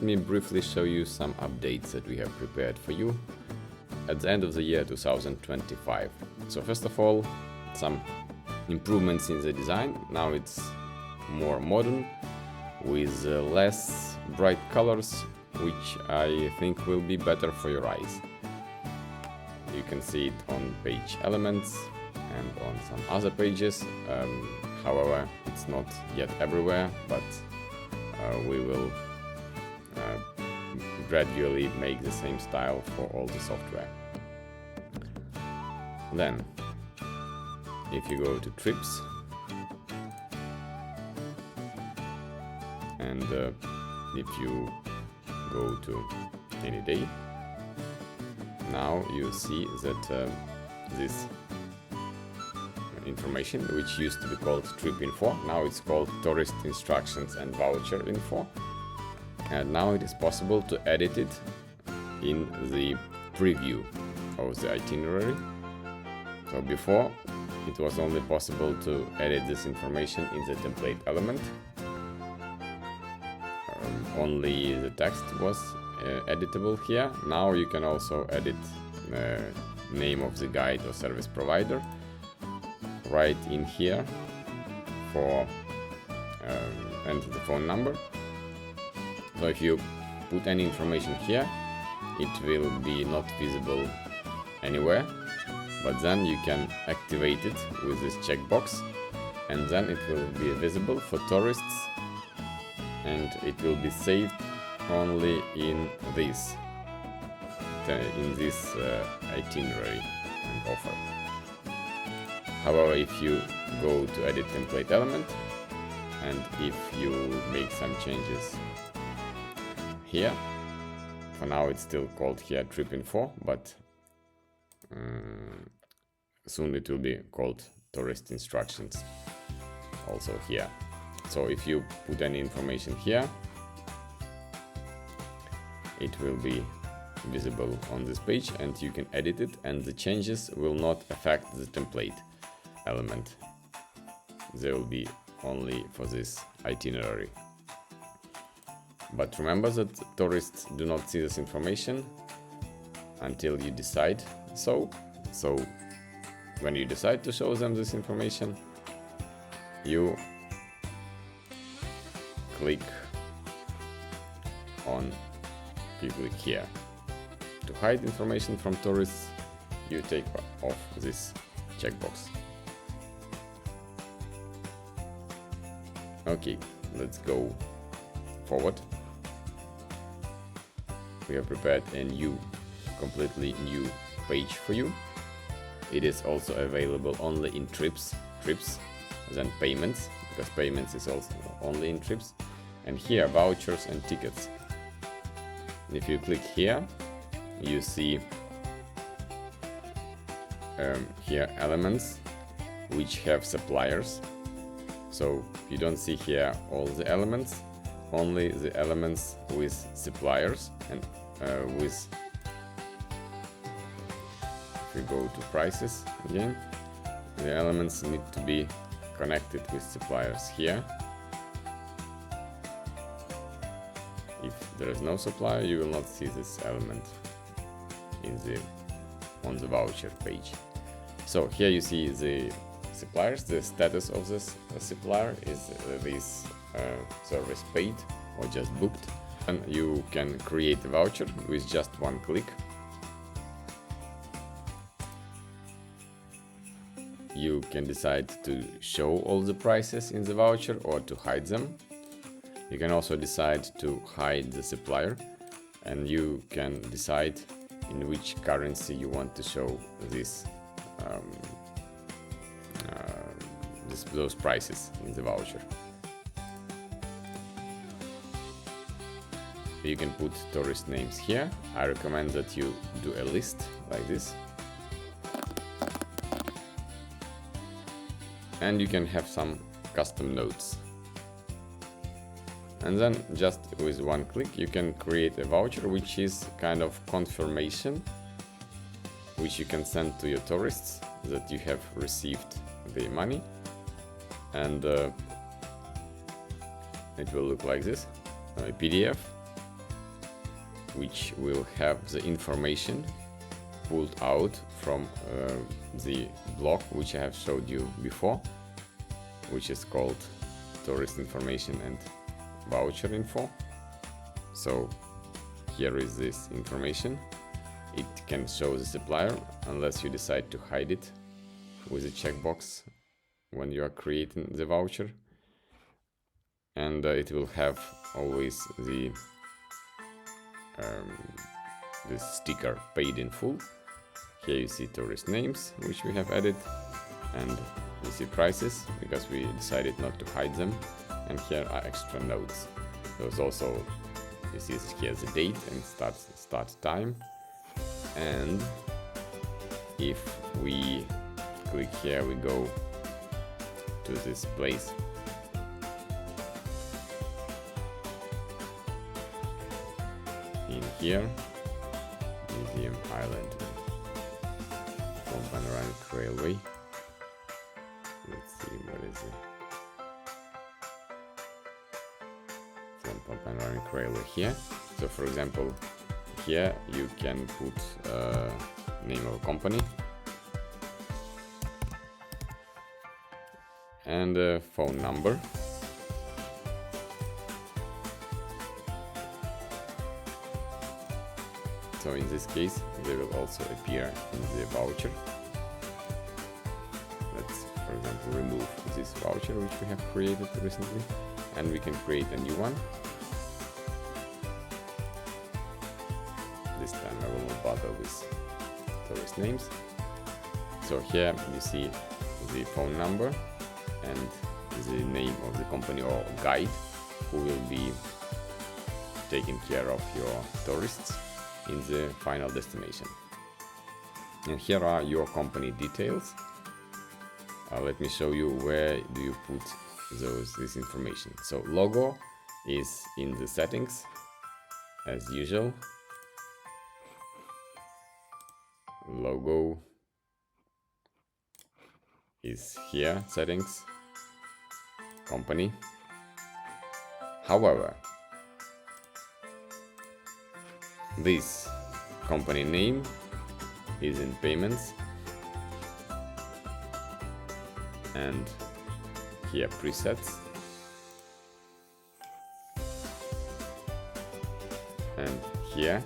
let me briefly show you some updates that we have prepared for you at the end of the year 2025. So first of all, some improvements in the design. Now it's more modern with less bright colors, which I think will be better for your eyes. You can see it on page elements and on some other pages. However, it's not yet everywhere, but we will gradually make the same style for all the software. Then, if you go to trips and if you go to any day, now you see that this information, which used to be called trip info, now it's called tourist instructions and voucher info, and now it is possible to edit it in the preview of the itinerary. So before it was only possible to edit this information in the template element. Only the text was editable here. Now you can also edit the name of the guide or service provider right in here for and the phone number. So if you put any information here, it will be not visible anywhere, but then you can activate it with this checkbox, and then it will be visible for tourists, and it will be saved only in this itinerary and offer. However, if you go to edit template element and if you make some changes here, for now it's still called here trip info, but soon it will be called tourist instructions also here. So if you put any information here, it will be visible on this page and you can edit it, and the changes will not affect the template element. They will be only for this itinerary. But remember that tourists do not see this information until you decide so. So when you decide to show them this information, you click here. To hide information from tourists, you take off this checkbox. Okay, let's go forward. We have prepared a completely new page for you. It is also available only in trips, then payments, because payments is also only in trips, and here vouchers and tickets. If you click here, you see here elements which have suppliers. So you don't see here all the elements, only the elements with suppliers, and if we go to prices again, the elements need to be connected with suppliers here. If there is no supplier, you will not see this element on the voucher page. So here you see the suppliers. The status of this supplier is this service paid or just booked, and you can create a voucher with just one click. You can decide to show all the prices in the voucher or to hide them. You can also decide to hide the supplier, and you can decide in which currency you want to show those prices in the voucher. You can put tourist names here. I recommend that you do a list like this. And you can have some custom notes. And then just with one click you can create a voucher, which is kind of confirmation, which you can send to your tourists that you have received the money. And it will look like this, a PDF. which will have the information pulled out from the block which I have showed you before, which is called tourist information and voucher info. So here is this information. It can show the supplier unless you decide to hide it with a checkbox when you are creating the voucher, and it will have always the this sticker paid in full. Here you see tourist names which we have added, and you see prices because we decided not to hide them, and here are extra notes. There's also, you see here the date and start time, and if we click here, we go to this place. In here, Museum Island from Panoramic Railway. Let's see, what is it? From Panoramic Railway here. So for example, here you can put name of a company and a phone number. So in this case, they will also appear in the voucher. Let's, for example, remove this voucher which we have created recently, and we can create a new one. This time I will not bother with tourist names. So here you see the phone number and the name of the company or guide who will be taking care of your tourists in the final destination. And here are your company details. Let me show you where do you put this information. So logo is in the settings as usual. Logo is here, settings, company. However, this company name is in payments, and here presets, and here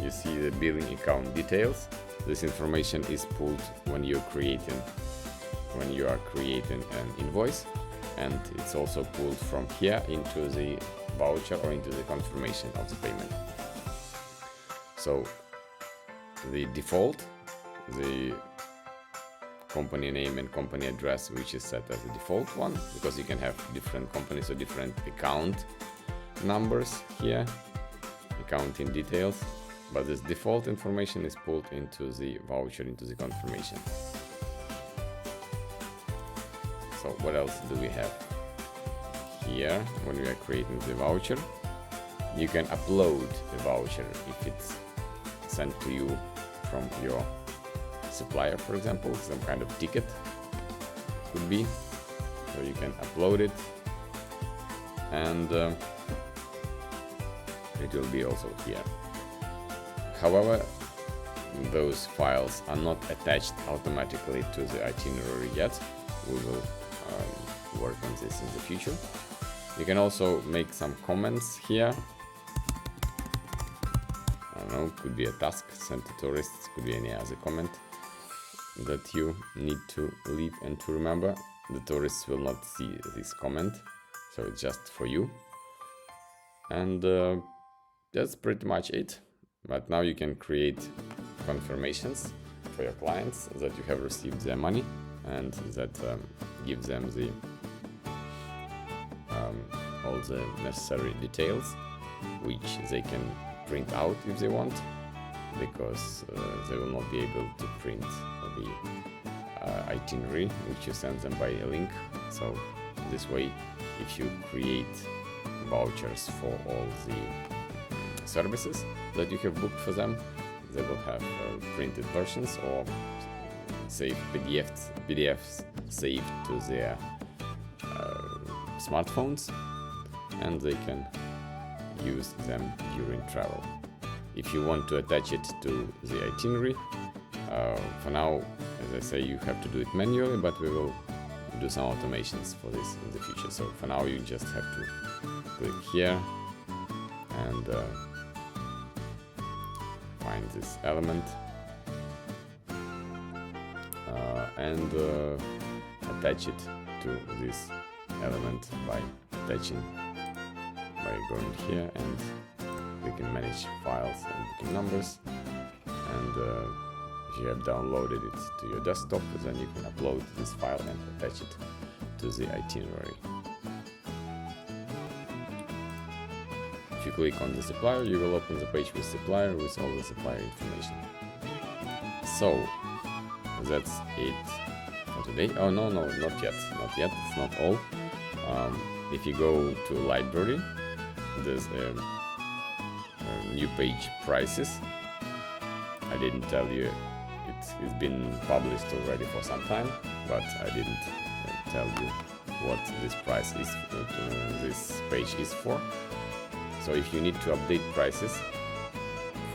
you see the billing account details. This information is pulled when you are creating an invoice, and it's also pulled from here into the voucher or into the confirmation of the payment. So the default, the company name and company address, which is set as the default one, because you can have different companies or different account numbers here, accounting details, but this default information is pulled into the voucher, into the confirmation. So what else do we have here when we are creating the voucher? You can upload a voucher if it's sent to you from your supplier, for example, some kind of ticket could be. So you can upload it, and it will be also here. However, those files are not attached automatically to the itinerary yet. We will work on this in the future. You can also make some comments here. I don't know, could be a task sent to tourists, could be any other comment that you need to leave and to remember. The tourists will not see this comment, so it's just for you. And that's pretty much it. But now you can create confirmations for your clients that you have received their money, and that gives them the all the necessary details, which they can print out if they want, because they will not be able to print the itinerary which you send them by a link. So this way, if you create vouchers for all the services that you have booked for them, they will have printed versions or save PDFs saved to their smartphones, and they can use them during travel. if you want to attach it to the itinerary. For now, as I say, you have to do it manually, but we will do some automations for this in the future. So for now, you just have to click here and find this element and attach it to this element by going here and clicking manage files and booking numbers. And if you have downloaded it to your desktop, then you can upload this file and attach it to the itinerary. If you click on the supplier, you will open the page with supplier with all the supplier information. So that's it for today. Oh no, not yet, it's not all. If you go to library, there's a new page, prices. I didn't tell you, it's been published already for some time, but I didn't tell you what this price is, this page is for. So if you need to update prices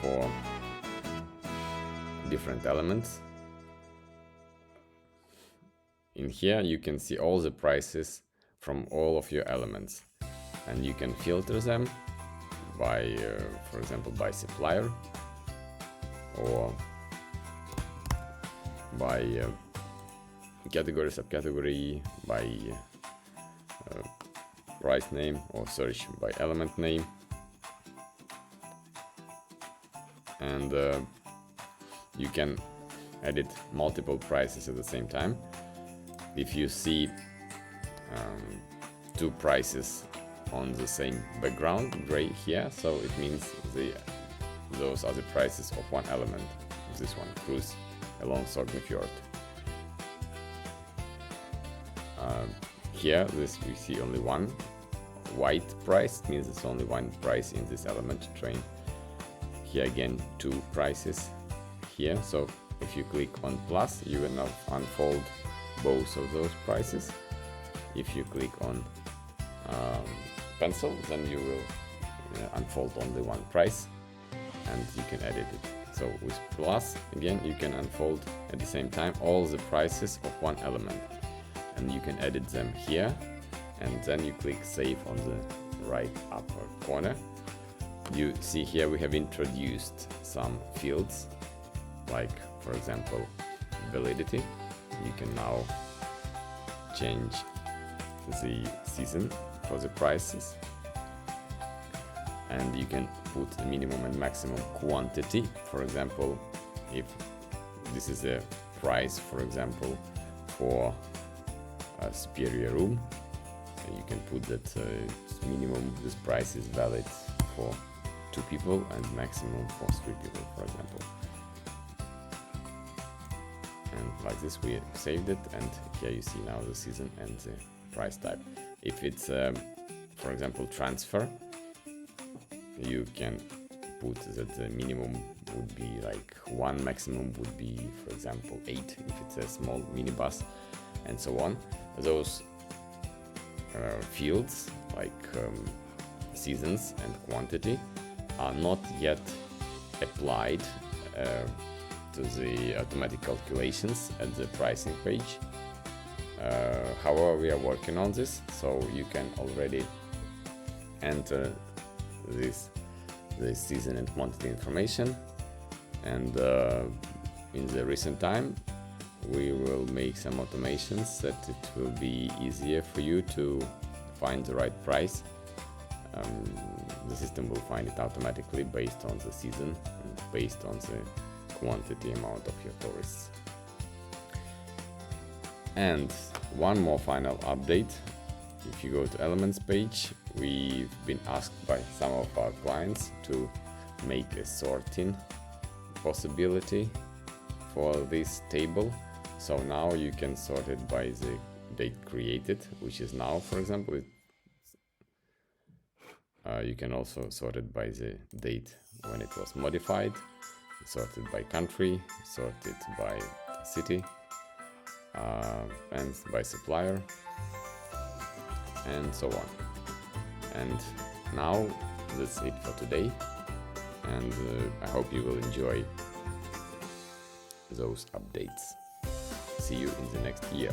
for different elements, in here you can see all the prices from all of your elements, and you can filter them by, for example, by supplier or by category, subcategory, by price name, or search by element name. And you can edit multiple prices at the same time. If you see two prices on the same background, gray here, so it means those are the prices of one element. This one, cruise along Sognefjord. Here, we see only one white price, it means it's only one price in this element, train. Here again, two prices here, so if you click on plus, you will now unfold both of those prices. If you click on pencil, then you will unfold only one price and you can edit it. So with plus, again, you can unfold at the same time all the prices of one element, and you can edit them here, and then you click save on the right upper corner. You see here we have introduced some fields, like for example validity. You can now change the season for the prices, and you can put the minimum and maximum quantity. For example, if this is a price, for example, for a superior room, you can put that minimum, this price is valid for 2 people and maximum for 3 people, for example. And like this we saved it, and here you see now the season and the price type. If it's for example transfer, you can put that the minimum would be like 1, maximum would be, for example, 8 if it's a small minibus, and so on. Those fields like seasons and quantity are not yet applied to the automatic calculations at the pricing page. However, we are working on this, so you can already enter this season and quantity information, and in the recent time we will make some automations that it will be easier for you to find the right price. The system will find it automatically based on the season and based on the quantity amount of your tourists. And one more final update. If you go to Elements page, we've been asked by some of our clients to make a sorting possibility for this table. So now you can sort it by the date created, which is now, for example. You can also sort it by the date when it was modified, sorted by country, sorted by city, and by supplier, and so on. And now that's it for today, and I hope you will enjoy those updates. See you in the next year.